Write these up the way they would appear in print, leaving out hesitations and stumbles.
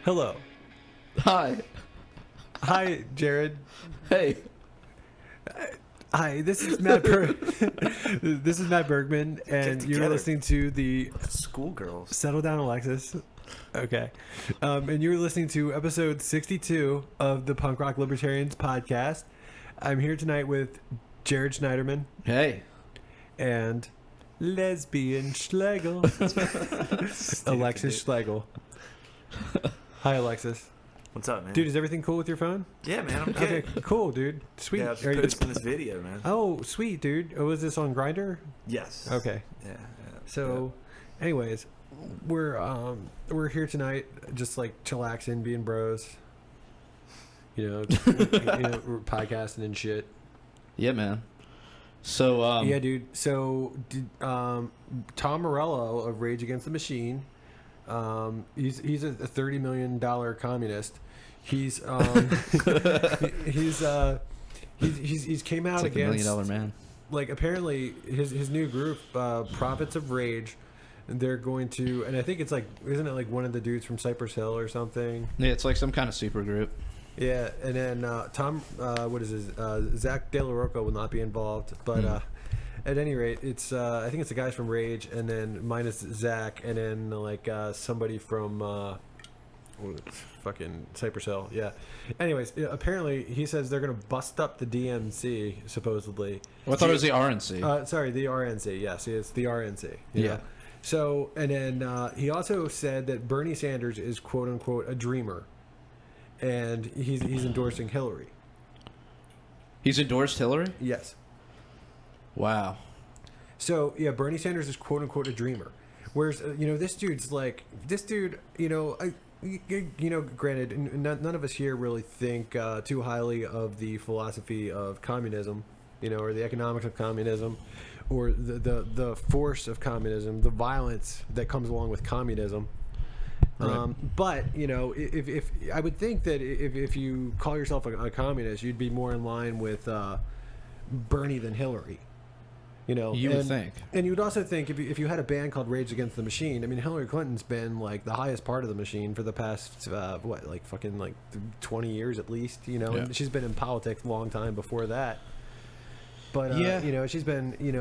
Hello. Hi. Hi, Jared. Hey. Hi, this is Matt This is Matt Bergman, and you're listening to the Schoolgirls. Settle Down, Alexis. Okay. And you're listening to episode 62 of the Punk Rock Libertarians podcast. I'm here tonight with Jared Schneiderman. Hey. And lesbian Schlegel. Alexis Schlegel. Hi, Alexis. What's up, man? Dude, is everything cool with your phone? Yeah, man, I'm good. Okay, cool, dude. Sweet. Yeah, I was Are you- posting this video, man. Oh, sweet, dude. Oh, was this on Grindr? Yes. Okay. Yeah. So, anyways, we're here tonight, just like chillaxing, being bros. You know, we're podcasting and shit. Yeah, man. So, Yeah, dude. So, Tom Morello of Rage Against the Machine. He's a $30 million communist. He's came out it's like against $1 million man. like apparently his new group, Prophets of Rage. They're going to, and I think it's like, isn't it like one of the dudes from Cypress Hill or something? Yeah, it's like some kind of super group. Yeah, and then Tom, what is his? Zach De La Rocca will not be involved, but at any rate, it's I think it's the guys from Rage, and then minus Zach, and then like somebody from fucking Cypress Hill. Yeah. Anyways, apparently he says they're gonna bust up the DMC supposedly. Well, I thought it was the RNC. Sorry, the RNC. Yes, it's the RNC. Yeah. So, and then he also said that Bernie Sanders is quote unquote a dreamer, and he's endorsing Hillary. He's endorsed Hillary? Yes. Wow. So yeah, Bernie Sanders is quote unquote a dreamer, whereas this dude, granted, none of us here really think too highly of the philosophy of communism, or the economics of communism, or the force of communism, the violence that comes along with communism. Right. But if I would think that if you call yourself a communist, you'd be more in line with Bernie than Hillary. You would think. And you would also think if you had a band called Rage Against the Machine, I mean, Hillary Clinton's been like the highest part of the machine for the past 20 years at least, Yeah. and she's been in politics a long time before that. But she's been in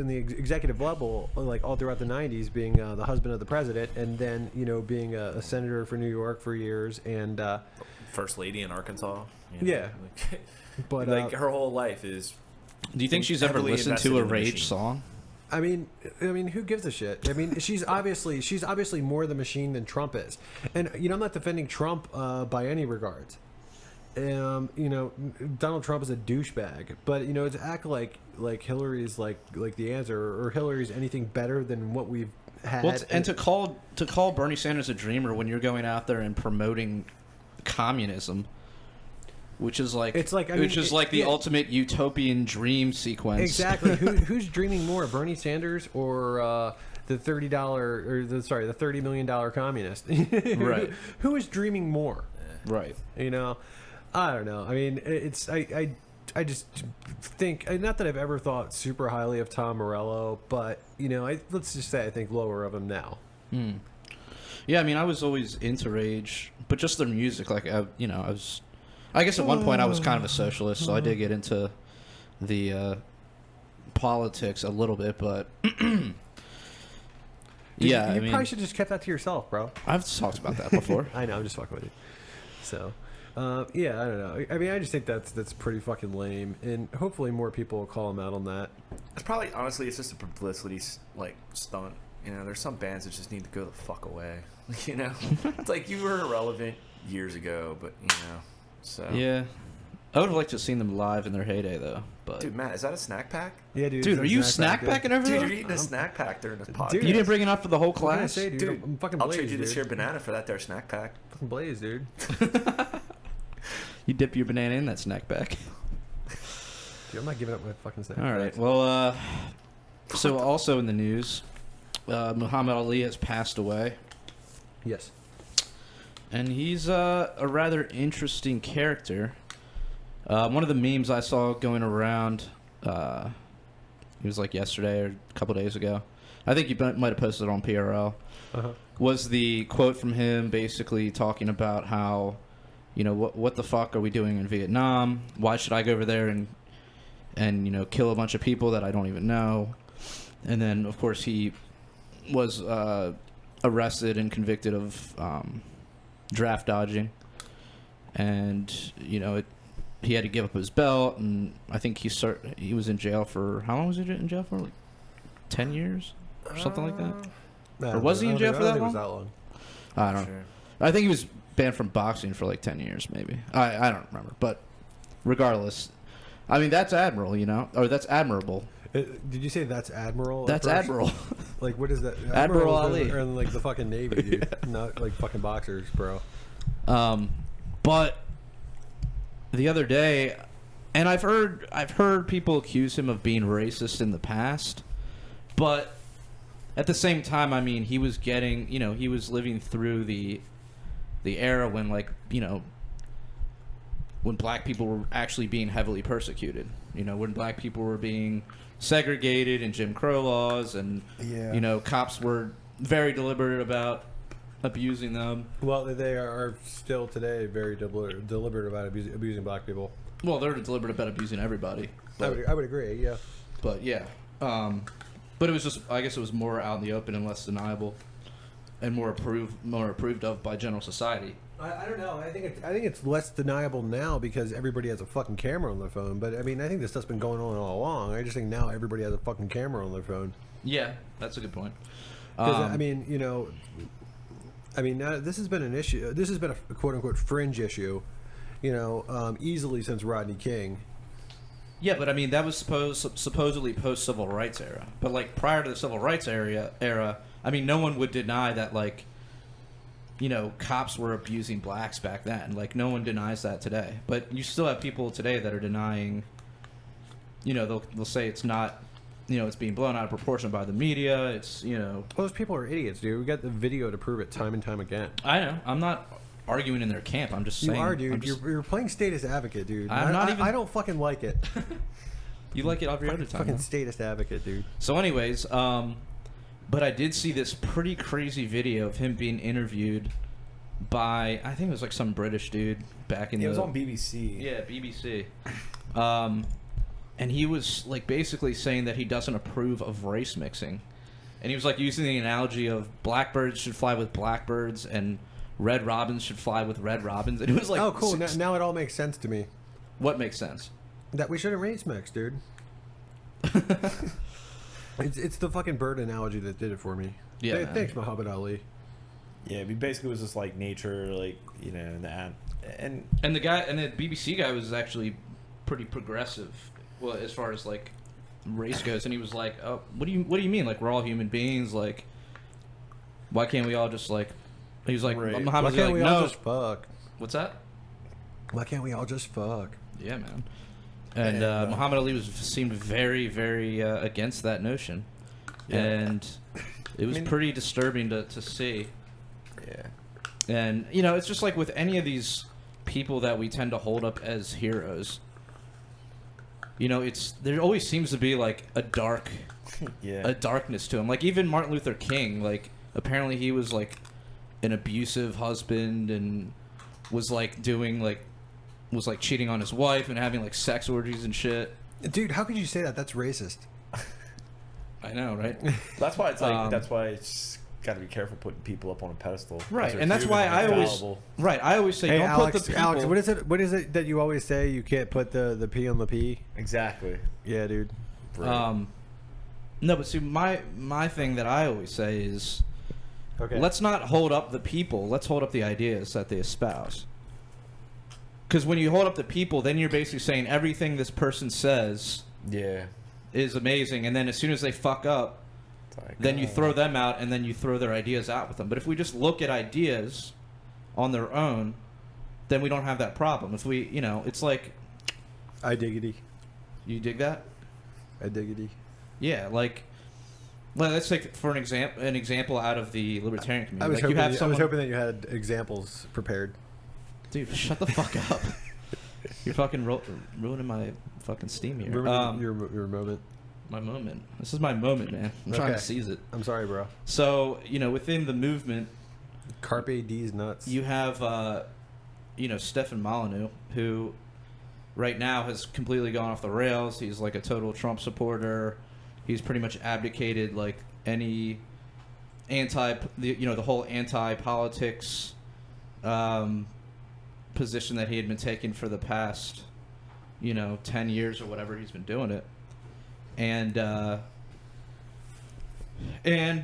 the executive level like all throughout the 90s, being the husband of the president, and then being a senator for New York for years, and First lady in Arkansas. Yeah. But like her whole life is. Do you think she's ever heavily listened invested to a in the Rage machine. song? I mean, who gives a shit? I mean, she's obviously more the machine than Trump is, and I'm not defending Trump by any regards. Donald Trump is a douchebag, but to act like Hillary's like the answer, or Hillary's anything better than what we've had. Well, and to call Bernie Sanders a dreamer when you're going out there and promoting communism, which is like the ultimate utopian dream sequence. Exactly. Who's dreaming more, Bernie Sanders or the $30 million communist? Right. Who is dreaming more? Right. I don't know. I mean, I just think, not that I've ever thought super highly of Tom Morello, but let's just say I think lower of him now. Yeah, I mean, I was always into Rage, but just their music. Like, I guess at one point I was kind of a socialist, so I did get into the politics a little bit, but yeah, you probably should have just kept that to yourself, bro. I've talked about that before. I know, I'm just fucking with you. So, yeah, I don't know. I mean, I just think that's pretty fucking lame, and hopefully more people will call him out on that. It's probably, honestly, it's just a publicity stunt. There's some bands that just need to go the fuck away. It's like you were irrelevant years ago, but so Yeah, I would have liked to have seen them live in their heyday, though. But dude, Matt, is that a snack pack? Yeah, dude. Dude, are you snack packing everything? Dude, you're eating a snack pack during this podcast. Dude, You didn't bring enough for the whole What can I class? say, dude? I'm fucking I'll Blaze, trade you this dude. here banana for that there snack pack. Fucking Blaze, dude. You dip your banana in that snack pack. Dude, I'm not giving up my fucking snack. All right. Well, so also in the news, Muhammad Ali has passed away. Yes. And he's a rather interesting character. One of the memes I saw going around, it was like yesterday or a couple days ago, I think you might have posted it on PRL. Was the quote from him basically talking about how, you know, what the fuck are we doing in Vietnam? Why should I go over there and you know, kill a bunch of people that I don't even know? And then, of course, he was arrested and convicted of draft dodging. And, you know, he had to give up his belt, and I think he was in jail for, how long was he in jail for? Like 10 years or something like that? Or was he in jail for that long? It was that long. I don't know. Sure. I think he was banned from boxing for like 10 years, maybe. I don't remember. But regardless, I mean, that's admirable, you know? Or that's admirable. Did you say that's admiral? That's admiral. Like, what is that? Admiral Ali. Or in, like, the fucking Navy, dude. Yeah. Not, like, fucking boxers, bro. But the other day, and I've heard people accuse him of being racist in the past, but at the same time, I mean, he was getting, you know, he was living through the era when, like, you know, when black people were actually being heavily persecuted, you know, when black people were being segregated in Jim Crow laws, and you know, cops were very deliberate about abusing them. Well, they are still today very deliberate about abusing black people. Well, they're deliberate about abusing everybody. But, I would agree, yeah. But yeah, but it was just, I guess it was more out in the open and less deniable, and more approved of by general society. I don't know. I think it's less deniable now because everybody has a fucking camera on their phone. But I mean, I think this stuff's been going on all along. I just think now everybody has a fucking camera on their phone. Yeah, that's a good point. Because I mean, you know, this has been an issue. This has been a quote unquote fringe issue, you know, easily since Rodney King. Yeah, but I mean, that was supposedly post civil rights era. But like prior to the civil rights era, I mean, no one would deny that, like, you know, cops were abusing blacks back then. Like, no one denies that today. But you still have people today that are denying, you know, they'll say it's not, you know, it's being blown out of proportion by the media. It's, you know. Well, those people are idiots, dude. We got the video to prove it time and time again. I know. I'm not arguing in their camp. I'm just saying. You are, dude. You're playing status advocate, dude. I don't fucking like it. You like it every other time. Fucking status advocate, dude. So anyways, but I did see this pretty crazy video of him being interviewed by, I think it was like some British dude back in It was on BBC. Yeah, BBC. And he was like basically saying that he doesn't approve of race mixing. And he was like using the analogy of blackbirds should fly with blackbirds and red robins should fly with red robins. And it was like, oh, cool. Now it all makes sense to me. What makes sense? That we shouldn't race mix, dude. It's the fucking bird analogy that did it for me. Yeah. Hey, thanks, Muhammad Ali. Yeah, he basically was just like nature, like, you know, and the guy, and the BBC guy was actually pretty progressive, well, as far as like race goes, and he was like, "Oh, what do you mean? Like, we're all human beings. Like, why can't we all just like?" He was like, right. Muhammad "Why can't we all no. just fuck?" What's that? Why can't we all just fuck? Yeah, man. And Muhammad Ali seemed very, very against that notion, and it was pretty disturbing to see. Yeah. And you know, it's just like with any of these people that we tend to hold up as heroes. You know, there always seems to be like a darkness to him. Like even Martin Luther King, like apparently he was like an abusive husband and was like cheating on his wife and having like sex orgies and shit. Dude, how could you say that? That's racist. I know, right? That's why it's like that's why it's got to be careful putting people up on a pedestal. Right, and that's why I always say, hey, don't Alex, put the people. Alex, what is it that you always say? You can't put the P on the P. Exactly. Yeah, dude. Right. No, but see, my thing that I always say is, let's not hold up the people. Let's hold up the ideas that they espouse. Because when you hold up the people, then you're basically saying everything this person says is amazing, and then as soon as they fuck up, then you throw them out, and then you throw their ideas out with them. But if we just look at ideas on their own, then we don't have that problem. If we, you know, it's like... I diggity. You dig that? I diggity. Yeah, like... Well, let's take for an example out of the libertarian community. I was hoping that you had examples prepared. Dude, shut the fuck up. You're fucking ruining my fucking steam here. Your moment. my moment. This is my moment, man. I'm trying to Okay. seize it. I'm sorry, bro. So, within the movement, Carpe D's nuts. you have, Stefan Molyneux, who right now has completely gone off the rails. He's like a total Trump supporter. He's pretty much abdicated like any the whole anti-politics position that he had been taking for the past 10 years or whatever he's been doing it.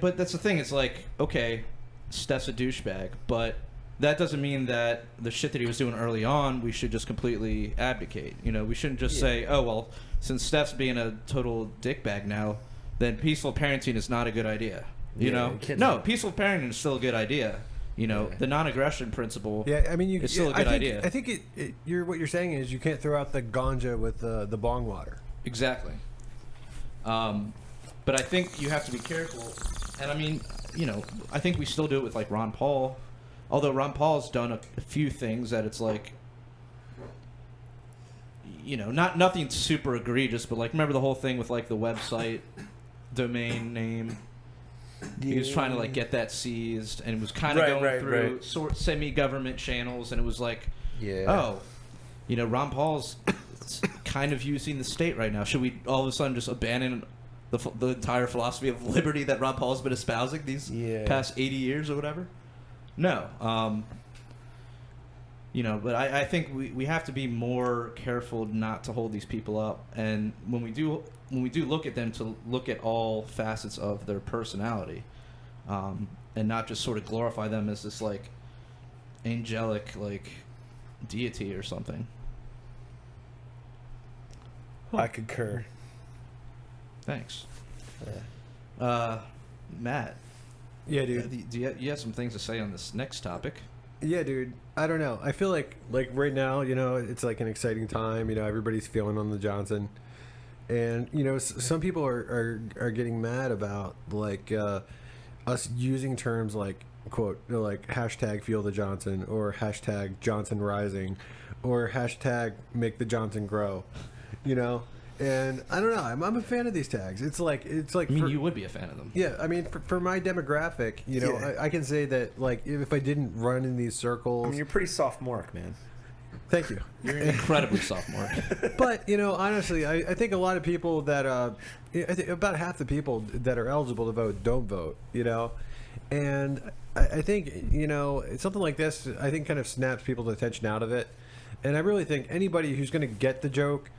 But that's the thing, it's like, okay, Steph's a douchebag, but that doesn't mean that the shit that he was doing early on we should just completely abdicate. We shouldn't just say, oh well, since Steph's being a total dickbag now, then peaceful parenting is not a good idea. No, peaceful parenting is still a good idea. The non-aggression principle. Yeah, I mean, it's still a good idea. I think what you're saying is you can't throw out the ganja with the bong water. Exactly. But I think you have to be careful. And I mean, I think we still do it with like Ron Paul. Although Ron Paul's done a few things that it's like, not nothing super egregious, but like remember the whole thing with like the website domain name. He was trying to like get that seized, and it was kind of going through sort semi-government channels, and it was like, Ron Paul's kind of using the state right now. Should we all of a sudden just abandon the entire philosophy of liberty that Ron Paul's been espousing these past 80 years or whatever? No. But I think we have to be more careful not to hold these people up, and when we do look at them, to look at all facets of their personality, and not just sort of glorify them as this like angelic like deity or something. I concur. Thanks. Matt. Yeah, dude. Do you have some things to say on this next topic? Yeah, dude. I don't know. I feel like right now, it's like an exciting time. Everybody's feeling on the Johnson. And, some people are getting mad about, like, us using terms like, quote, like, hashtag Feel the Johnson, or hashtag Johnson Rising, or hashtag Make the Johnson Grow, And I don't know. I'm a fan of these tags. It's like. I mean, you would be a fan of them. Yeah, I mean, for my demographic, I can say that, like, if I didn't run in these circles. I mean, you're pretty sophomoric, man. Thank you. You're incredibly sophomore. But honestly, I think a lot of people that I think about half the people that are eligible to vote don't vote. And I think something like this, I think, kind of snaps people's attention out of it. And I really think anybody who's going to get the joke,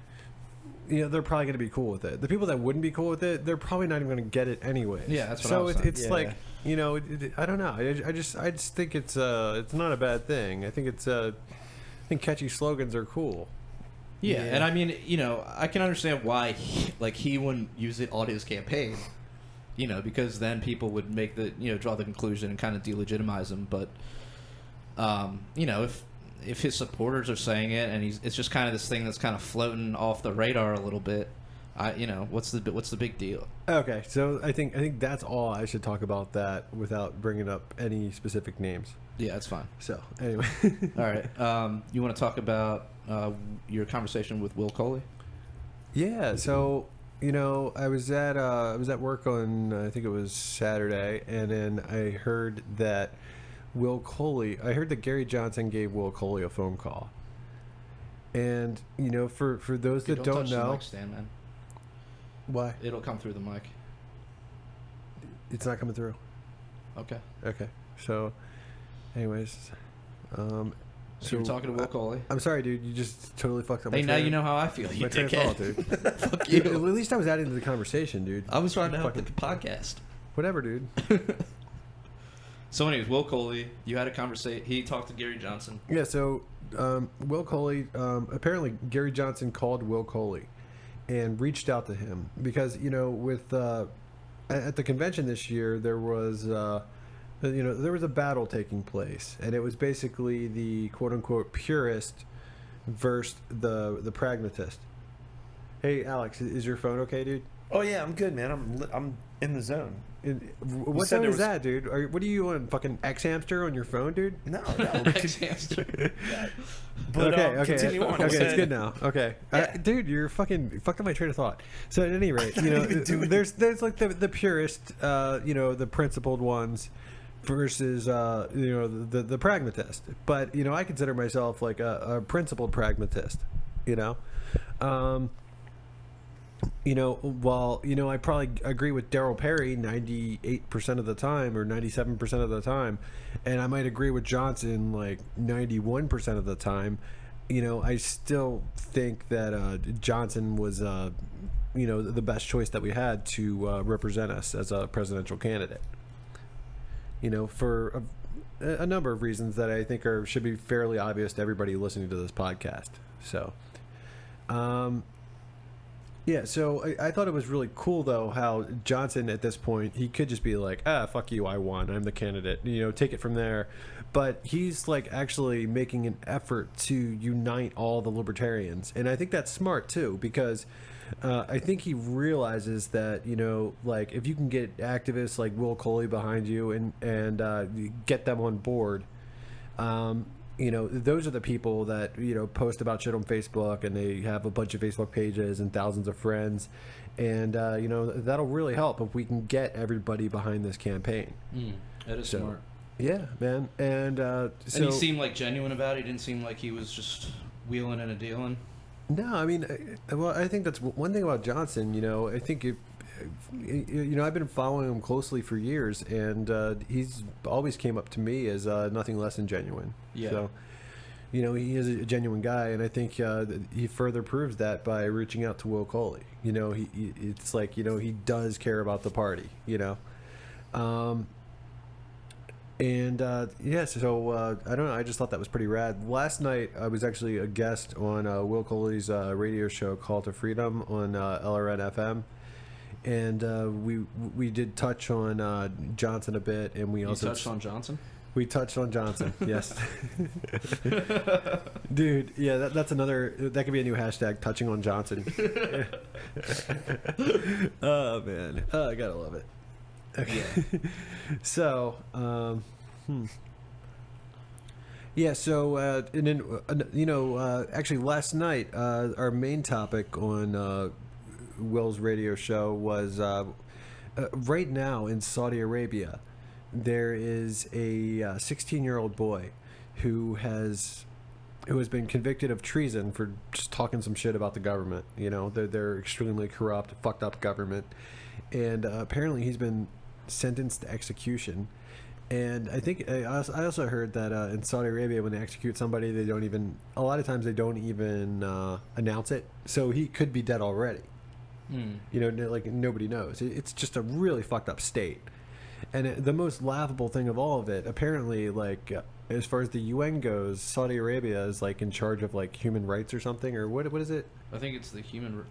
they're probably going to be cool with it. The people that wouldn't be cool with it, they're probably not even going to get it anyways. Yeah, that's what I was saying. It's like, I don't know. I just think it's not a bad thing. I think I think catchy slogans are cool. Yeah, and I mean, I can understand why he wouldn't use it on his campaign, because then people would make draw the conclusion and kind of delegitimize him. But, if his supporters are saying it and it's just kind of this thing that's kind of floating off the radar a little bit, what's the big deal? Okay, so I think that's all I should talk about that without bringing up any specific names. Yeah, that's fine. So anyway, all right. You want to talk about your conversation with Will Coley? Yeah. So I was at work on I think it was Saturday, and then I heard that Gary Johnson gave Will Coley a phone call. And for those that don't know, the mic stand, man. Why? It'll come through the mic. It's not coming through. Okay. So, anyways, so you're talking to Will Coley. I'm sorry, dude. You just totally fucked up. Hey, now you know how I feel. You dickhead, dude. Fuck you. At least I was adding to the conversation, dude. I was trying to help the podcast. Whatever, dude. So, anyways, Will Coley, you had a conversation. He talked to Gary Johnson. Yeah. So, Will Coley. Apparently, Gary Johnson called Will Coley and reached out to him because with at the convention this year there was there was a battle taking place, and it was basically the quote unquote purist versus the pragmatist. Hey, Alex, is your phone okay, dude? Oh yeah, I'm good, man. I'm in the zone. What zone is that, dude? What are you on? Fucking X Hamster on your phone, dude? No. X Hamster. But, okay, continue on. okay, it's good now. Okay, dude, you're fucking fucked up my train of thought. So at any rate, there's like the purist, the principled ones, versus the pragmatist. But I consider myself like a principled pragmatist. While I probably agree with Daryl Perry 98% of the time or 97% of the time, and I might agree with Johnson like 91% of the time, I still think that Johnson was the best choice that we had to represent us as a presidential candidate. For a number of reasons that I think should be fairly obvious to everybody listening to this podcast. So, so I thought it was really cool, though, how Johnson, at this point, he could just be like, fuck you, I won, I'm the candidate, take it from there. But he's, like, actually making an effort to unite all the libertarians. And I think that's smart, too, because I think he realizes that, like, if you can get activists like Will Coley behind you and get them on board, those are the people that, post about shit on Facebook, and they have a bunch of Facebook pages and thousands of friends. And, that'll really help if we can get everybody behind this campaign. That is smart. Yeah, man. And and he seemed like genuine about it. He didn't seem like he was just wheeling and a dealing. No, I mean, I think that's one thing about Johnson. I think I've been following him closely for years, and he's always came up to me as nothing less than genuine. Yeah. So, he is a genuine guy, and I think he further proves that by reaching out to Will Coley. It's like he does care about the party. And so I don't know. I just thought that was pretty rad. Last night I was actually a guest on Will Coley's radio show, Call to Freedom, on LRN FM, and we did touch on Johnson a bit, and we also touched on Johnson. We touched on Johnson, yes. Dude, yeah, that's another. That could be a new hashtag, touching on Johnson. Oh man, I gotta love it. Okay. Yeah. So, and then, actually last night, our main topic on Will's radio show was right now in Saudi Arabia, there is a 16-year-old boy who has been convicted of treason for just talking some shit about the government. They're extremely corrupt, fucked up government, and apparently he's been sentenced to execution. And I think I also heard that in Saudi Arabia, when they execute somebody, a lot of times they don't even announce it, so he could be dead already. Like nobody knows. It's just a really fucked up state. And the most laughable thing of all of it, apparently, like as far as the UN goes, Saudi Arabia is like in charge of like human rights or something, or what is it? I think it's the Human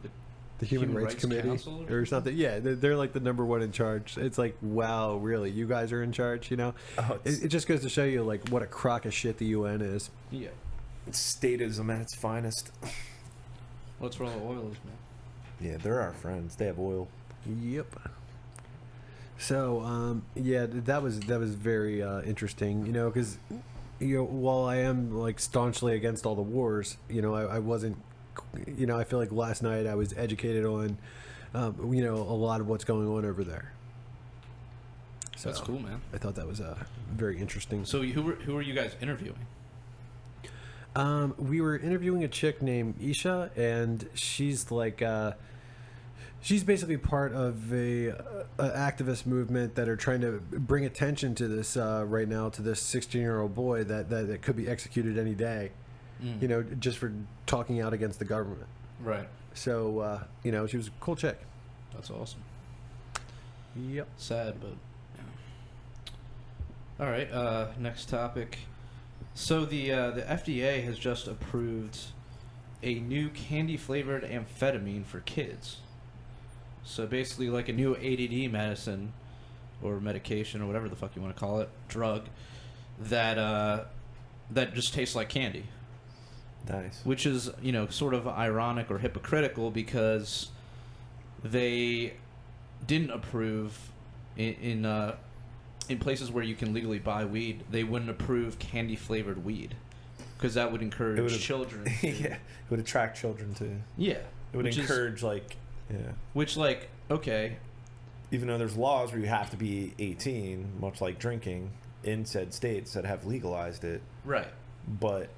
Rights Committee Council or something. Yeah, they're like the number one in charge. It's like, wow, really? You guys are in charge? It just goes to show you like what a crock of shit the UN is. Yeah, it's statism at its finest. What's wrong with oilers, man? Yeah, they're our friends. They have oil. Yep. So that was very interesting. Because while I am like staunchly against all the wars, I wasn't. I feel like last night I was educated on, a lot of what's going on over there. So that's cool, man. I thought that was very interesting. So who were you guys interviewing? We were interviewing a chick named Isha, and she's like, she's basically part of a activist movement that are trying to bring attention to this right now, to this 16-year-old boy that could be executed any day. Just for talking out against the government. Right. So, she was a cool chick. That's awesome. Yep. Sad, but yeah. All right. Next topic. So the FDA has just approved a new candy-flavored amphetamine for kids. So basically, like a new ADD medicine or medication or whatever the fuck you want to call it, drug that just tastes like candy. Nice. Which is, sort of ironic or hypocritical because they didn't approve in places where you can legally buy weed. They wouldn't approve candy flavored weed. because that would encourage children. Yeah, it would attract children to. Yeah, It would encourage like, yeah. Which like okay. Even though there's laws where you have to be 18, much like drinking, in said states that have legalized it. Right. But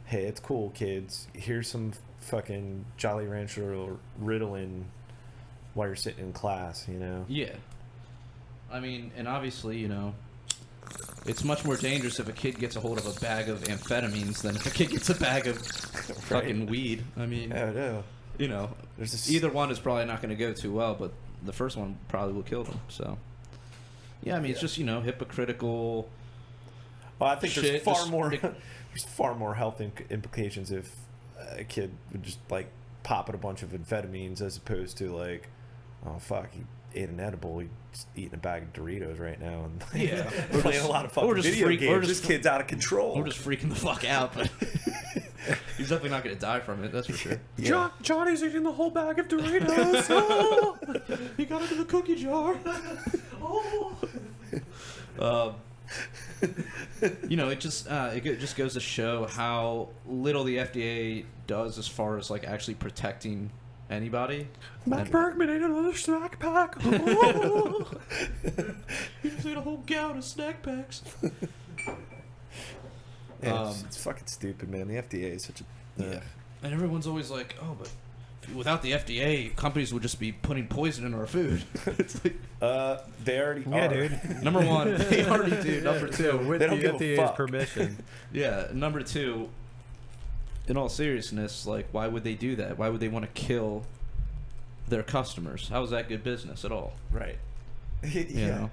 hey, it's cool, kids. Here's some fucking Jolly Rancher or Ritalin while you're sitting in class, you know? Yeah. I mean, and obviously, you know, it's much more dangerous if a kid gets a hold of a bag of amphetamines than if a kid gets a bag of fucking weed. I mean, Yeah, I know. you know, either one is probably not going to go too well, but the first one probably will kill them. So, yeah, I mean, it's just, you know, hypocritical. Well, I think shit. there's far more health implications if a kid would just like pop at a bunch of amphetamines as opposed to like, oh fuck, he ate an edible, he's eating a bag of Doritos right now and Yeah. playing a lot of fucking video games. This kid's out of control. We're just freaking the fuck out, but he's definitely not going to die from it, that's for sure. Yeah. Johnny's eating the whole bag of Doritos. Oh, He got into the cookie jar. You know, it just goes to show how little the FDA does as far as like actually protecting anybody. Matt Bergman ate another snack pack. Oh. He just ate a whole gout of snack packs. Yeah, it's fucking stupid, man. The FDA is such a yeah. And everyone's always like, oh, but without the FDA, companies would just be putting poison in our food. It's like, they already Yeah, are. dude. number one, they already do. Number two, with They the don't give a FDA's fuck. permission. yeah. Number two, in all seriousness, like, why would they do that? Why would they want to kill their customers? How is that good business at all? Right. You Yeah. know?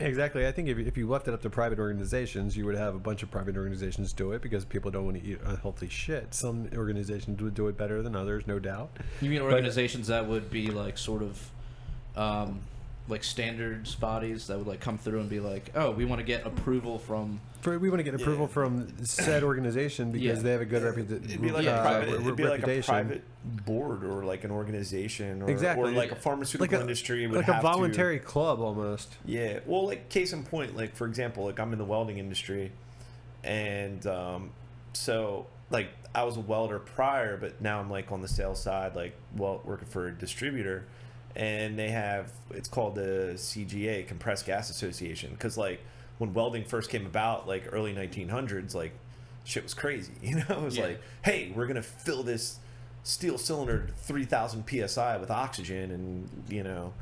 Exactly. I think if you left it up to private organizations, you would have a bunch of private organizations do it because people don't want to eat unhealthy shit. Some organizations would do it better than others, no doubt. You mean organizations that would be like sort of like standards bodies that would like come through and be like, oh, we want to get approval from. We want to get approval from said organization because they have a good reputation. It'd be like a private. It'd be like a private board or like an organization or, Exactly. or like a pharmaceutical industry would like have a voluntary club almost. Yeah. Well, like case in point, like for example, like I'm in the welding industry, and so like I was a welder prior, but now I'm like on the sales side, like working for a distributor, and they have it's called the CGA, Compressed Gas Association, because like when welding first came about, like early 1900s, like shit was crazy, you know. It was like, hey, we're gonna fill this steel cylinder to 3,000 psi with oxygen, and you know,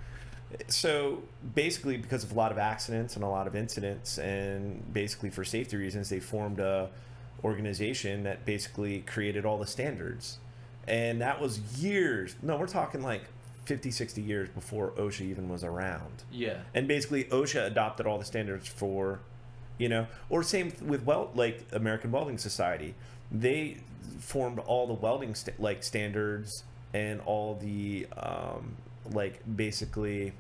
so basically because of a lot of accidents and a lot of incidents, and basically for safety reasons, they formed a organization that basically created all the standards, and that was years. No, we're talking like 50, 60 years before OSHA even was around. Yeah. And basically OSHA adopted all the standards for, you know, or same with like American Welding Society. They formed all the welding standards and all the like basically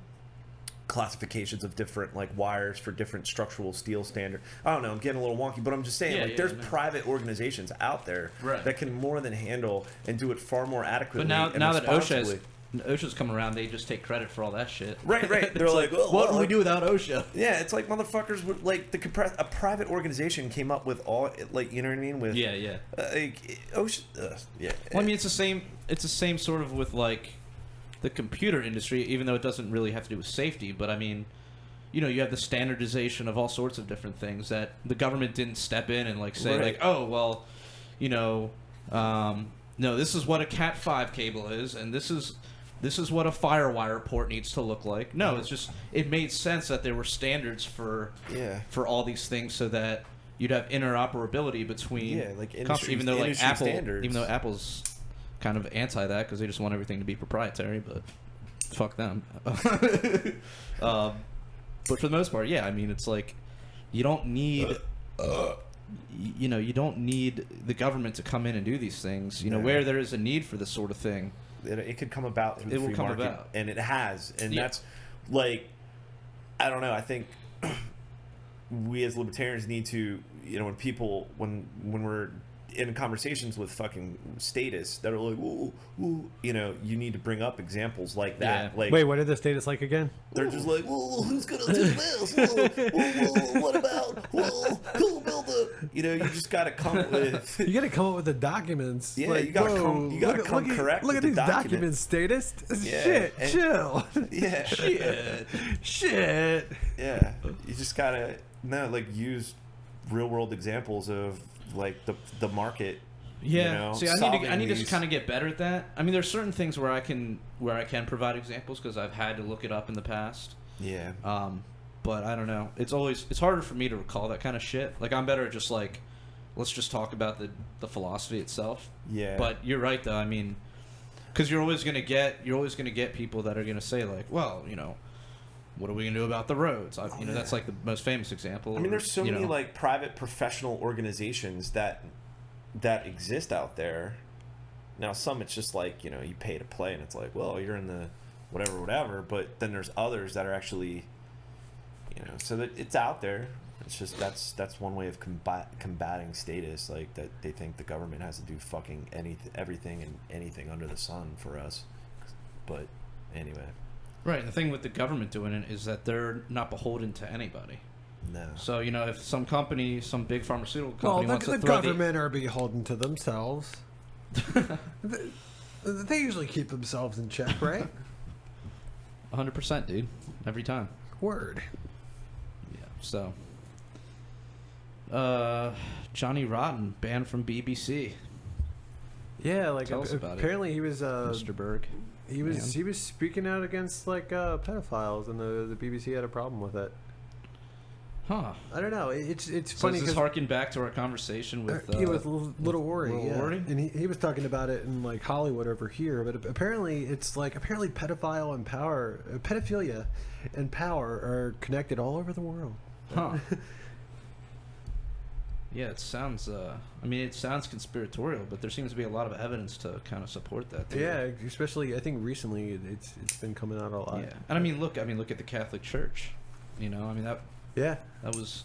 classifications of different like wires for different structural steel standard. I don't know, I'm getting a little wonky, but I'm just saying there's private organizations out there that can more than handle and do it far more adequately. But now that OSHA's come around, they just take credit for all that shit. Right. They're like, well, what would we do without OSHA? Yeah, it's like motherfuckers would like a private organization came up with all like, you know what I mean? With like OSHA. Yeah. Well, I mean, it's the same sort of with like the computer industry, even though it doesn't really have to do with safety. But I mean, you know, you have the standardization of all sorts of different things that the government didn't step in and like say like, oh well, you know, no, this is what a Cat5 cable is, and this is what a FireWire port needs to look like. No, it's just it made sense that there were standards for all these things so that you'd have interoperability between like companies, even though like Apple, standards. even though Apple's kind of anti that because they just want everything to be proprietary, but fuck them. But for the most part, I mean, it's like you don't need. You know, you don't need the government to come in and do these things. You know, where there is a need for this sort of thing, it could come about through the free market, and it has, and that's like, I don't know. I think we as libertarians need to, you know, when we're in conversations with fucking statists that are like, whoa, whoa, you know, you need to bring up examples like that. Yeah. Like, Wait, what are the status like again? they're just like, whoa, who's gonna do this? Whoa, whoa, what about? Whoa, who'll build the? You know, you just gotta come with. You got to come up with the documents. Yeah, like, you gotta whoa, come. You gotta look, come look correct. Look at with these the documents, status. Yeah, Shit, and- chill. Yeah, shit. Shit. Yeah, you just gotta use real world examples of like the market. Yeah. You know, See, I need to these- kind of get better at that. I mean, there's certain things where I can provide examples because I've had to look it up in the past. Yeah. But I don't know. It's harder for me to recall that kind of shit. Like I'm better at just like, let's just talk about the philosophy itself. Yeah. But you're right though. I mean, because you're always gonna get people that are gonna say like, well, you know, what are we gonna do about the roads? You know, that's like the most famous example. I mean, there's so you many know. like private professional organizations that exist out there. Now, some it's just like, you know, you pay to play, and it's like, well, you're in the whatever. But then there's others that are actually, you know, so that it's out there. It's just that's one way of combating status, like that they think the government has to do fucking everything and anything under the sun for us. But anyway. Right. And the thing with the government doing it is that they're not beholden to anybody. No. So, you know, if some company, some big pharmaceutical Well, company wants the to throw government are beholden to themselves. They usually keep themselves in check, right? 100%, dude. Every time. Word. Yeah. So, Johnny Rotten banned from BBC. Yeah, like Tell us about it, apparently he was Mr. Berg. he was speaking out against like pedophiles, and the BBC had a problem with it. Huh. I don't know. It's So funny does this because harken back to our conversation with with Little Worry, Little yeah. Worry? And he was talking about it in like Hollywood over here, but apparently pedophile and power, pedophilia, and power are connected all over the world. Huh. Yeah, it sounds. I mean, it sounds conspiratorial, but there seems to be a lot of evidence to kind of support that. Too. Yeah, especially I think recently it's been coming out a lot. Yeah, and I mean, look at the Catholic Church. You know, I mean that was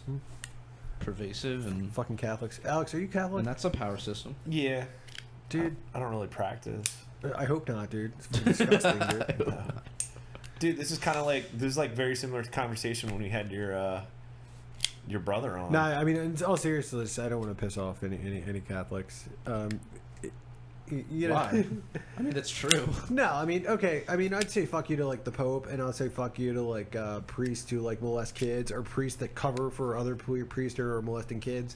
pervasive and fucking Catholics. Alex, are you Catholic? that's a power system. Yeah. Dude, I don't really practice. I hope not, dude. It's fucking disgusting, dude. Dude, this is kind of like very similar to conversation when we had your brother on. No, I mean, in all seriousness, I don't want to piss off any Catholics. You know, Why? I mean, that's true. No, I mean, okay. I mean, I'd say fuck you to like the Pope, and I'll say fuck you to like priests who like molest kids, or priests that cover for other priests who are molesting kids.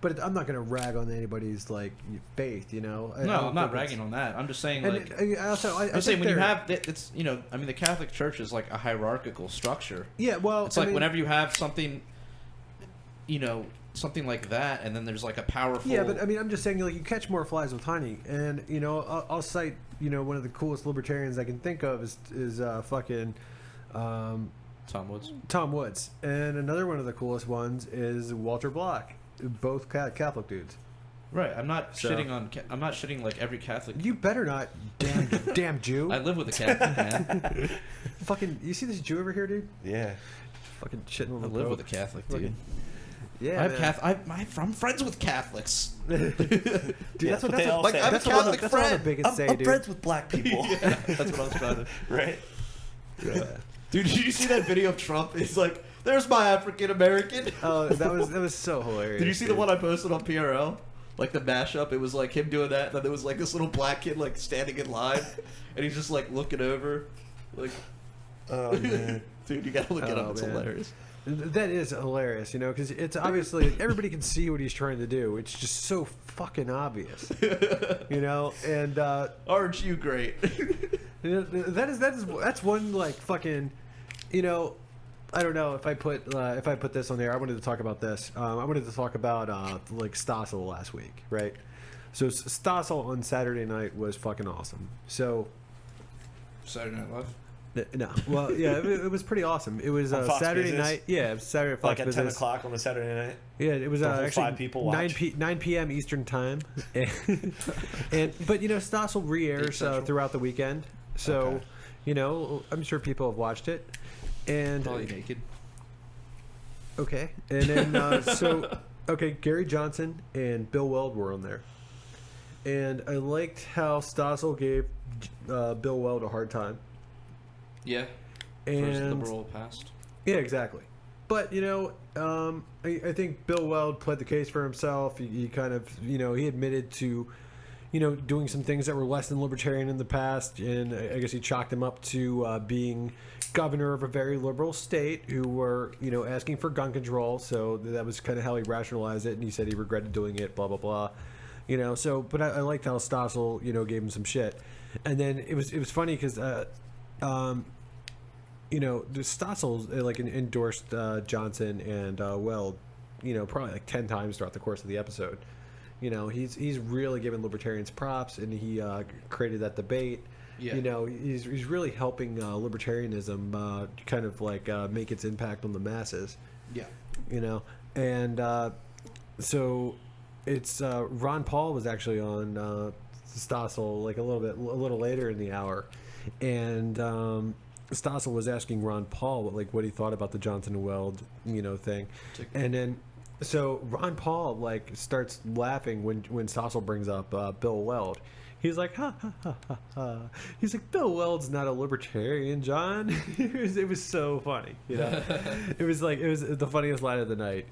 But I'm not gonna rag on anybody's like faith, you know. No, I'm not ragging on that. I'm just saying, like, I'm saying when you have it's, you know, I mean, the Catholic Church is like a hierarchical structure. Yeah, well, it's like whenever you have something, you know, something like that, and then there's like a powerful. Yeah, but I mean, I'm just saying, like, you catch more flies with honey, and you know, I'll cite, you know, one of the coolest libertarians I can think of is fucking Tom Woods. Tom Woods, and another one of the coolest ones is Walter Block, both Catholic dudes. Right, I'm not shitting like every Catholic. You better not, damn Jew. I live with a Catholic man. Fucking, you see this Jew over here, dude? Yeah. Fucking shitting on I the live Pope. with a Catholic dude. Fucking, yeah, I'm friends with Catholics. Dude, Yeah, that's what they all say. I'm a that's what all the- Catholic that's what all the friend. bigots say, dude. with black people. That's what I was trying to. Right? Yeah. Dude, did you see that video of Trump? He's like, "There's my African American." Oh, that was so hilarious. Did you see the dude. one I posted on PRL? Like the mashup, it was like him doing that, and then there was like this little black kid like standing in line, and he's just like looking over, like, Oh man. dude, you gotta look it Oh, up. It's man. hilarious. That is hilarious, you know, because it's obviously everybody can see what he's trying to do. It's just so fucking obvious, you know. And Aren't you great? you know, that's one like fucking, you know. I don't know if I put this on there. I wanted to talk about this. I wanted to talk about like Stossel last week, right? So Stossel on Saturday night was fucking awesome. So Saturday Night Live. no, well, yeah, it was pretty awesome. It was On Fox Saturday Business? night. Yeah, it was Saturday at Fox Like at 10 Business. o'clock on a Saturday night. Yeah, it was The whole actually 5 people watch? 9 p.m. Eastern time, and but you know Stossel re-airs Central. throughout the weekend, so Okay. you know I'm sure people have watched it, and Probably naked. okay, and then so okay, Gary Johnson and Bill Weld were on there. And I liked how Stossel gave Bill Weld a hard time. Yeah. And First liberal past. yeah, exactly. But, I think Bill Weld pled the case for himself. He kind of, he admitted to, doing some things that were less than libertarian in the past. And I guess he chalked him up to being governor of a very liberal state who were, asking for gun control. So that was kind of how he rationalized it. And he said he regretted doing it, blah, blah, blah. But I liked how Stossel, gave him some shit. And then it was funny because, the Stossel endorsed Johnson and Weld, probably like 10 times throughout the course of the episode. He's really giving libertarians props, and he created that debate. Yeah. He's really helping libertarianism kind of make its impact on the masses. Yeah. And so it's Ron Paul was actually on Stossel a little later in the hour, and Stossel was asking Ron Paul what he thought about the Johnson and Weld thing, and then so Ron Paul starts laughing when Stossel brings up Bill Weld. He's like, ha ha ha ha ha. He's like, Bill Weld's not a libertarian, John. it was so funny, It was the funniest line of the night.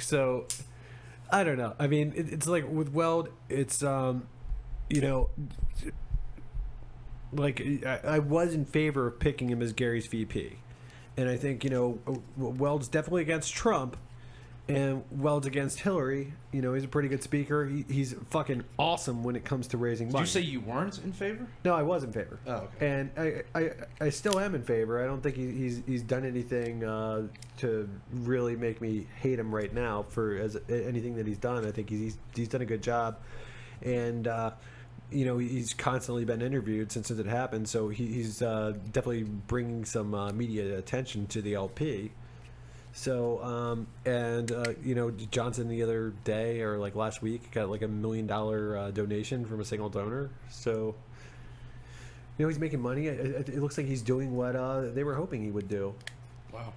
So I don't know. I mean, it's like with Weld, it's I was in favor of picking him as Gary's VP, and I think Weld's definitely against Trump, and Weld's against Hillary. He's a pretty good speaker. He's fucking awesome when it comes to raising money. Did you say you weren't in favor? No, I was in favor. Oh, okay. And I still am in favor. I don't think he's done anything to really make me hate him right now for anything that he's done. I think he's done a good job, and he's constantly been interviewed since it happened. So he's definitely bringing some media attention to the LP. So Johnson the other day or last week got $1 million donation from a single donor. So he's making money. It looks like he's doing what they were hoping he would do. Wow.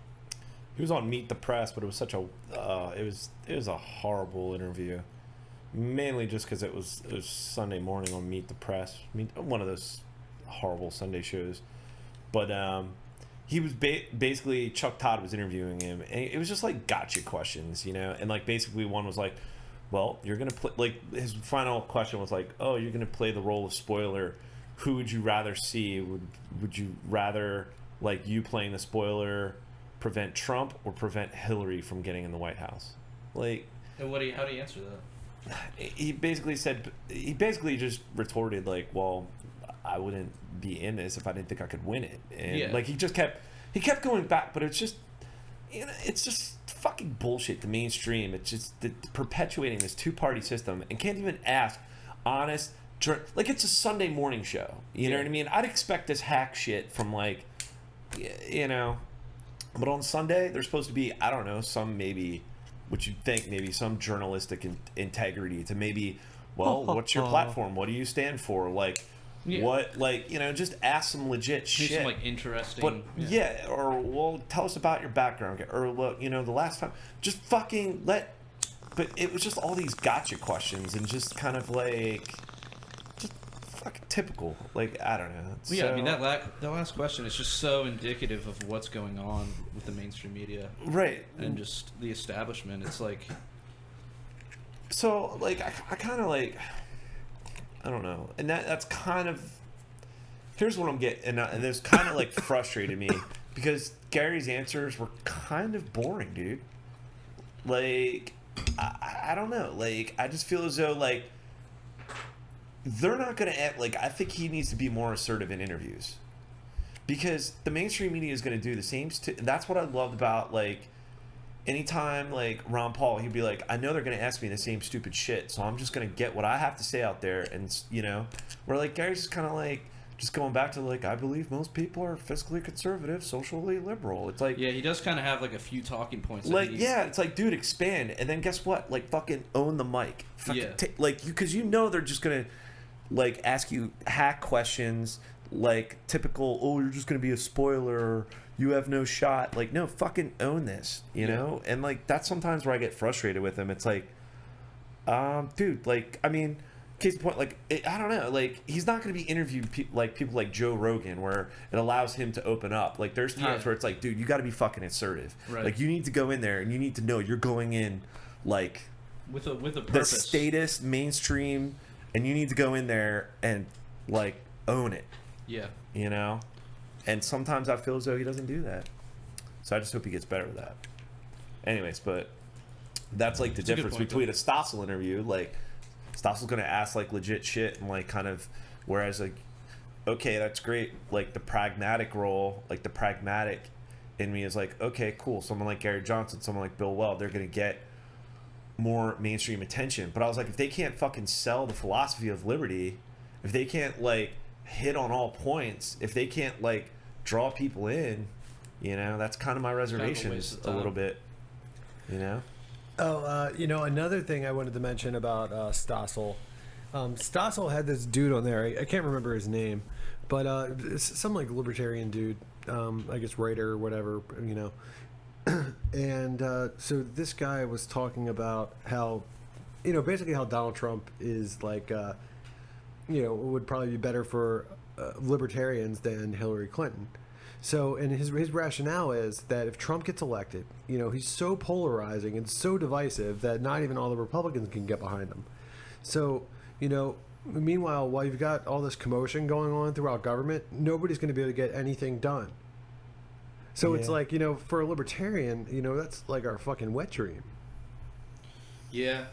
He was on Meet the Press, but it was such a it was a horrible interview. Mainly just because it was Sunday morning on Meet the Press, one of those horrible Sunday shows. But he was basically Chuck Todd was interviewing him, and it was just gotcha questions, and basically one was well, you're gonna play his final question was oh, you're gonna play the role of spoiler. Who would you rather see? Would you rather you playing the spoiler prevent Trump or prevent Hillary from getting in the White House? And how do you answer that? He basically just retorted well, I wouldn't be in this if I didn't think I could win it, and he kept going back, but it's just it's just fucking bullshit. The mainstream, it's just perpetuating this two-party system and can't even ask honest it's a Sunday morning show, you know what I mean? I'd expect this hack shit from but on Sunday there's supposed to be, I don't know, some maybe what you'd think maybe some journalistic integrity to maybe, what's your platform? What do you stand for? What, just ask some legit shit. Some interesting. But or tell us about your background, or the last time, just fucking but it was just all these gotcha questions and just kind of just fucking typical. I don't know. I mean that last question is just so indicative of what's going on with the mainstream media, right? And just the establishment. It's so I kind of I don't know, and that's kind of here's what I'm getting, and this kind of frustrated me because Gary's answers were kind of boring, dude. I don't know, I just feel as though they're not gonna act I think he needs to be more assertive in interviews because the mainstream media is gonna do the same. That's what I loved about anytime Ron Paul, he'd be I know they're gonna ask me the same stupid shit, so I'm just gonna get what I have to say out there, and where Gary's just kind of just going back to I believe most people are fiscally conservative, socially liberal. It's he does kind of have a few talking points. It's dude, expand, and then guess what? Fucking own the mic. Fucking because they're just gonna ask you hack questions. like typical, oh, you're just gonna be a spoiler, you have no shot. Like, no, fucking own this, you know? And like that's sometimes where I get frustrated with him. It's like, dude, like, I mean, case in point, like, I don't know, like, he's not going to be interviewed like people like Joe Rogan, where it allows him to open up. Like, there's times where it's like, dude, you got to be fucking assertive. Right. Like, you need to go in there and you need to know you're going in like with a the purpose. status mainstream, and you need to go in there and like own it. Yeah. You know, and sometimes I feel as though he doesn't do that. So I just hope he gets better with that. Anyways, but that's like the difference between a Stossel interview. Like, Stossel's gonna ask like legit shit and like kind of, whereas like, okay, that's great. Like the pragmatic role, like the pragmatic in me is like, okay, cool. Someone like Gary Johnson, someone like Bill Weld, they're gonna get more mainstream attention. But I was like, if they can't fucking sell the philosophy of liberty, if they can't like hit on all points, if they can't like draw people in, you know, that's kind of my reservations a little bit, you know. Oh, you know, another thing I wanted to mention about Stossel. Stossel had this dude on there. I can't remember his name, but some like libertarian dude, I guess writer or whatever, you know. And so this guy was talking about how, you know, basically how Donald Trump is like, you know, would probably be better for libertarians than Hillary Clinton. So, and his rationale is that if Trump gets elected, you know, he's so polarizing and so divisive that not even all the Republicans can get behind him. So, you know, meanwhile, while you've got all this commotion going on throughout government, nobody's going to be able to get anything done. So it's like, you know, for a libertarian, you know, that's like our fucking wet dream. Yeah.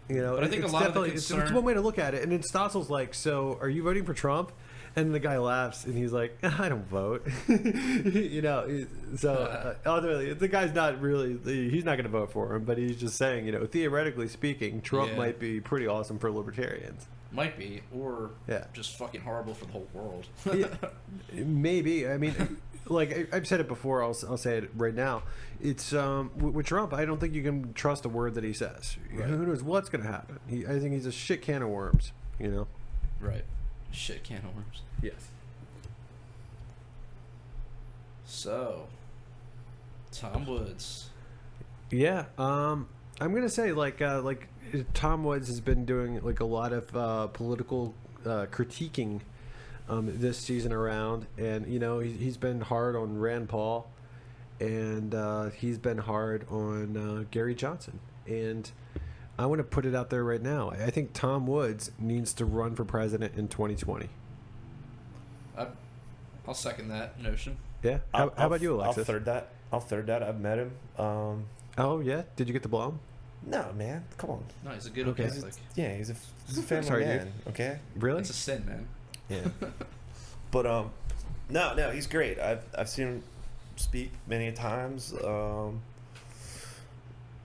You know, but I think a lot of the concern... it's one way to look at it. And then Stossel's like, so are you voting for Trump? And the guy laughs, and he's like, I don't vote. You know, so ultimately, the guy's not really, he's not going to vote for him, but he's just saying, you know, theoretically speaking, Trump might be pretty awesome for libertarians. Might be, or just fucking horrible for the whole world. Maybe. I mean, like, I've said it before, I'll say it right now. It's, with Trump, I don't think you can trust a word that he says. Right. Who knows what's going to happen? I think he's a shit can of worms, you know? Right. Shit can of worms. Yes. So, Tom Woods. Yeah. I'm gonna say like Tom Woods has been doing like a lot of political critiquing this season around, and you know he's been hard on Rand Paul, and he's been hard on Gary Johnson, and I want to put it out there right now. I think Tom Woods needs to run for president in 2020. I'll second that notion. Yeah. How about you, Alexis? I'll third that. I've met him. Oh yeah. Did you get to blow him? No, man. Come on. No, he's a good Catholic. Yeah, he's a family man. Dude. Okay. Really? It's a sin, man. Yeah. But no, he's great. I've seen him speak many times.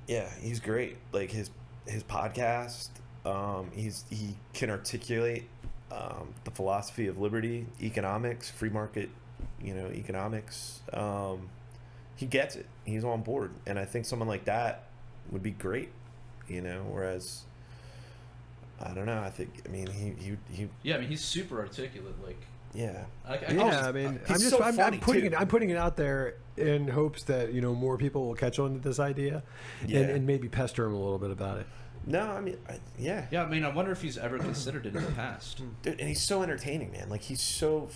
Yeah, he's great. Like his podcast, he can articulate the philosophy of liberty, economics, free market, you know, economics. He gets it. He's on board, and I think someone like that would be great, you know. Whereas, I don't know. I mean, he. Yeah, I mean, he's super articulate. Like. Yeah. I mean, I'm putting it out there in hopes that, you know, more people will catch on to this idea, and maybe pester him a little bit about it. No, I mean, yeah. Yeah, I mean, I wonder if he's ever considered it in the past. Dude, and he's so entertaining, man. Like he's so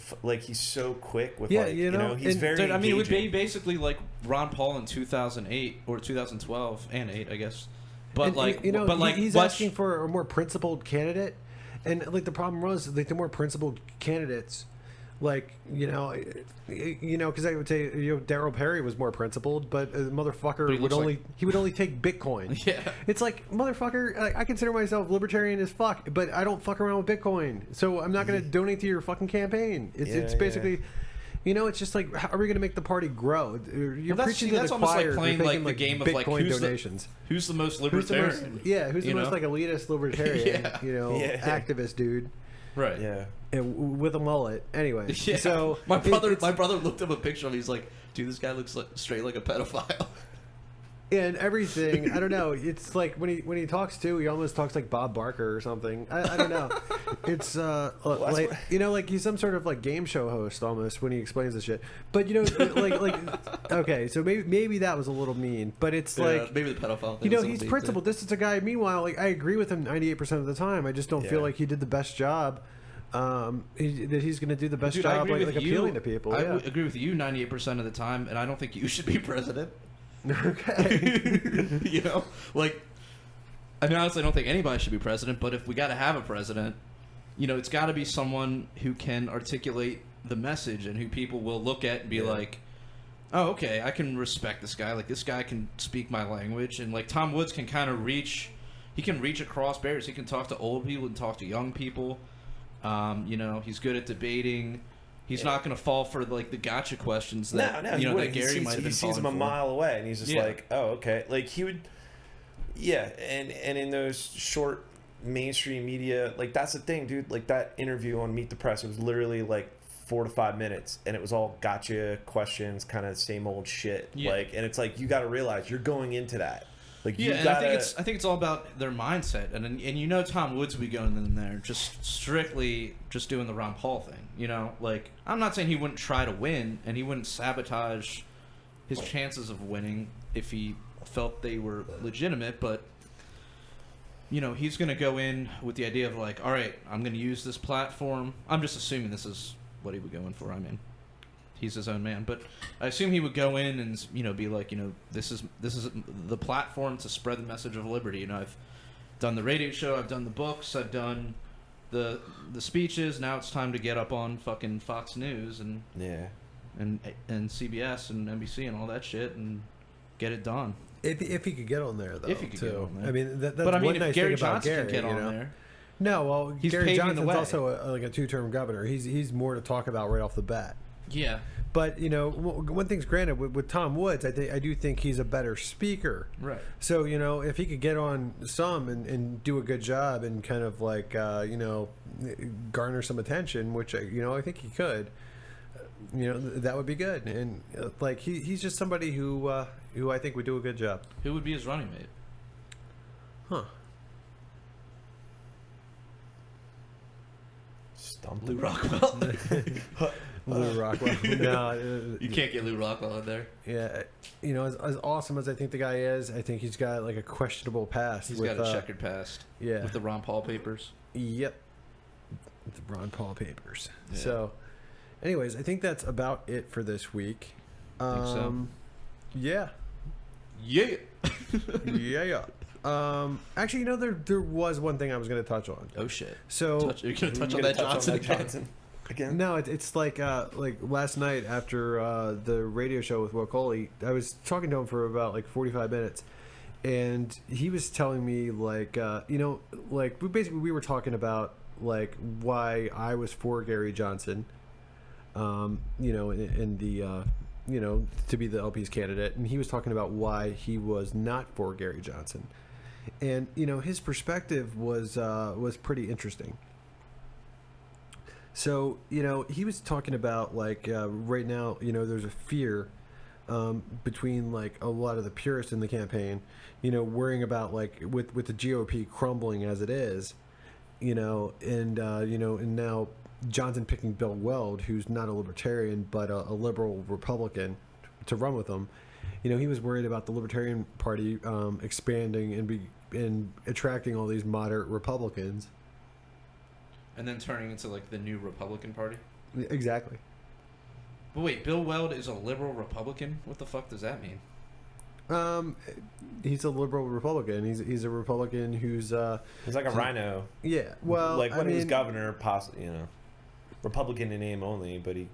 quick with you know he's very. Dude, I mean, it would engaging. be basically like Ron Paul in 2008 or 2012 and 8, I guess. But like, you know, but like he's asking for a more principled candidate, and like the problem was like the more principled candidates. Like, you know, because I would say, you know, Darryl Perry was more principled, but the motherfucker would only take Bitcoin. Yeah, it's like, motherfucker, I consider myself libertarian as fuck, but I don't fuck around with Bitcoin, so I'm not going to donate to your fucking campaign. It's basically, you know, it's just like, how are we going to make the party grow? You're preaching to the choir. Like playing like the game of Bitcoin like donations. Who's the most libertarian? Who's the most like elitist libertarian? You know, activist dude. Right. Yeah. And with a mullet, anyway. Yeah. So my brother looked up a picture of him. He's like, dude, this guy looks like straight like a pedophile. and everything. I don't know. It's like when he talks too, he almost talks like Bob Barker or something. I don't know. It's like like he's some sort of like game show host almost when he explains this shit. But like okay, so maybe that was a little mean, but it's like maybe the pedophile thing. he's principled. This is a guy. Meanwhile, like I agree with him 98% of the time. I just don't feel like he did the best job. That he's going to do the best job like appealing to people. I agree with you 98% of the time, and I don't think you should be president. Okay. Like, I mean, honestly, I don't think anybody should be president, but if we got to have a president, it's got to be someone who can articulate the message and who people will look at and be like, oh, okay, I can respect this guy. Like, this guy can speak my language. And, like, Tom Woods can kind of reach across barriers. He can talk to old people and talk to young people. He's good at debating. He's not going to fall for like the gotcha questions that that Gary might have been. He sees him a mile away, and he's just like, "Oh, okay." Like he would, And in those short mainstream media, like that's the thing, dude. Like that interview on Meet the Press, it was literally like 4 to 5 minutes, and it was all gotcha questions, kind of same old shit. Yeah. Like, and it's like you got to realize you're going into that. Like, I think it's all about their mindset, and Tom Woods would be going in there just strictly just doing the Ron Paul thing, Like, I'm not saying he wouldn't try to win, and he wouldn't sabotage his chances of winning if he felt they were legitimate, but he's going to go in with the idea of like, all right, I'm going to use this platform. I'm just assuming this is what he would go in for. I mean, he's his own man, but I assume he would go in and be like, this is the platform to spread the message of liberty. I've done the radio show, I've done the books, I've done the speeches. Now it's time to get up on fucking Fox News and CBS and NBC and all that shit and get it done. If he could get on there, though. If he could get on there. I mean, that's but I mean, one if nice Gary thing about Johnson Gary, can get on there. No, well, He's Gary paving Johnson's the way. also a 2-term governor. He's more to talk about right off the bat. Yeah. But one thing's granted with Tom Woods, I do think he's a better speaker. Right. So if he could get on some and do a good job and kind of like garner some attention, which I think he could, that would be good. And like he's just somebody who I think would do a good job. Who would be his running mate? Huh. Lou Rockwell. Lou Rockwell. No, you can't get Lou Rockwell in there. Yeah, as awesome as I think the guy is, I think he's got like a questionable past. He's got a checkered past. Yeah, with the Ron Paul papers. Yep, with the Ron Paul papers. Yeah. So, anyways, I think that's about it for this week. Think so? Yeah. Yeah. Yeah. Actually, there was one thing I was going to touch on. Oh shit! So you're going to touch on that Johnson again? No, it's like last night after the radio show with Will Coley, I was talking to him for about like 45 minutes, and he was telling me like we were talking about like why I was for Gary Johnson, in the to be the LP's candidate, and he was talking about why he was not for Gary Johnson. And his perspective was pretty interesting. So he was talking about like right now there's a fear between like a lot of the purists in the campaign, worrying about like with the GOP crumbling as it is, and now Johnson picking Bill Weld, who's not a libertarian but a liberal Republican, to run with him. He was worried about the Libertarian Party expanding and attracting all these moderate Republicans. And then turning into like the new Republican Party? Exactly. But wait, Bill Weld is a liberal Republican? What the fuck does that mean? He's a liberal Republican. He's a Republican who's like a rhino. Yeah. Well, like when he was governor, possibly, Republican in name only, but I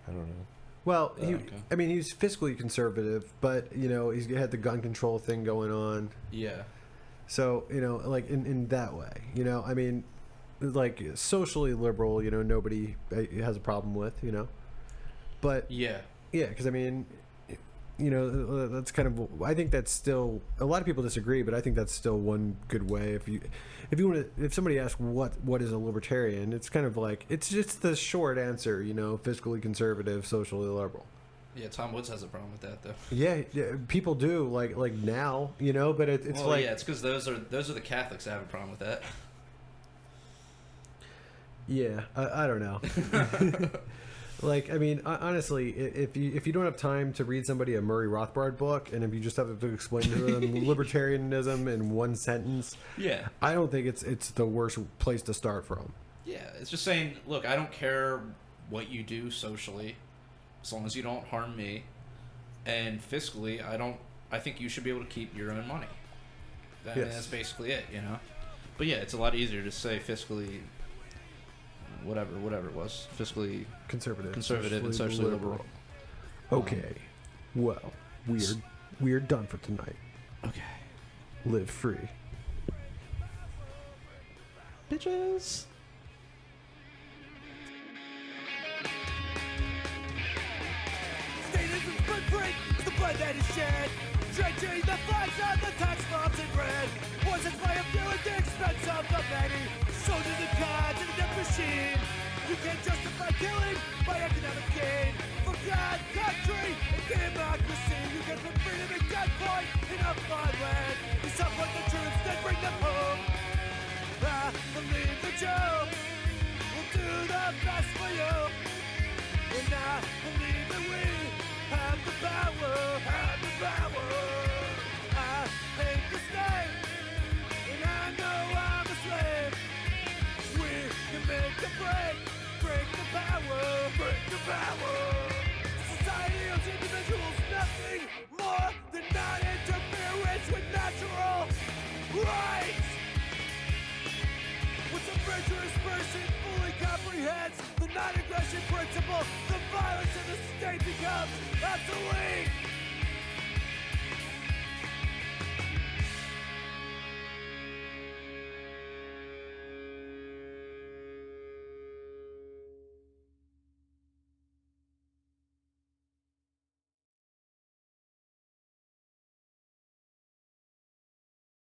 don't know. Well, he was fiscally conservative, but he's had the gun control thing going on. Yeah. So like in that way, like socially liberal, nobody has a problem with, but yeah, because that's kind of, I think that's still, a lot of people disagree, but I think that's still one good way. If somebody asks what is a libertarian, it's kind of like, it's just the short answer, fiscally conservative, socially liberal. Yeah, Tom Woods has a problem with that though. Yeah, people do like now, you know, but it's well, like yeah, it's because those are the Catholics that have a problem with that. yeah, I don't know. Like, I mean, honestly, if you don't have time to read somebody a Murray Rothbard book, and if you just have to explain to them libertarianism in one sentence, Yeah. I don't think it's the worst place to start from. Yeah, it's just saying, look, I don't care what you do socially, as long as you don't harm me, and fiscally, I think you should be able to keep your own money. Yes. That's basically it, you know. But yeah, it's a lot easier to say fiscally, whatever it was, fiscally Conservative and socially liberal. Okay, well, we're done for tonight. Okay, Live free, bitches. Statism's footprint is the blood that is shed, drenching the flags on the tax bombs in red. Poisoned by a few at the expense of the many, sold to the gods and the death machine. You can't justify killing by economic gain. For God, country, and democracy, you get the freedom and gunpoint in a foreign land. You support the troops, then bring them home. I believe that you will do the best for you. And I believe that we have the power, I hate the state, and I know I'm a slave. We can make the break the power. Society owes individuals nothing more than non-interference with natural rights. Once a virtuous person fully comprehends the non-aggression principle, the violence of the state becomes obsolete.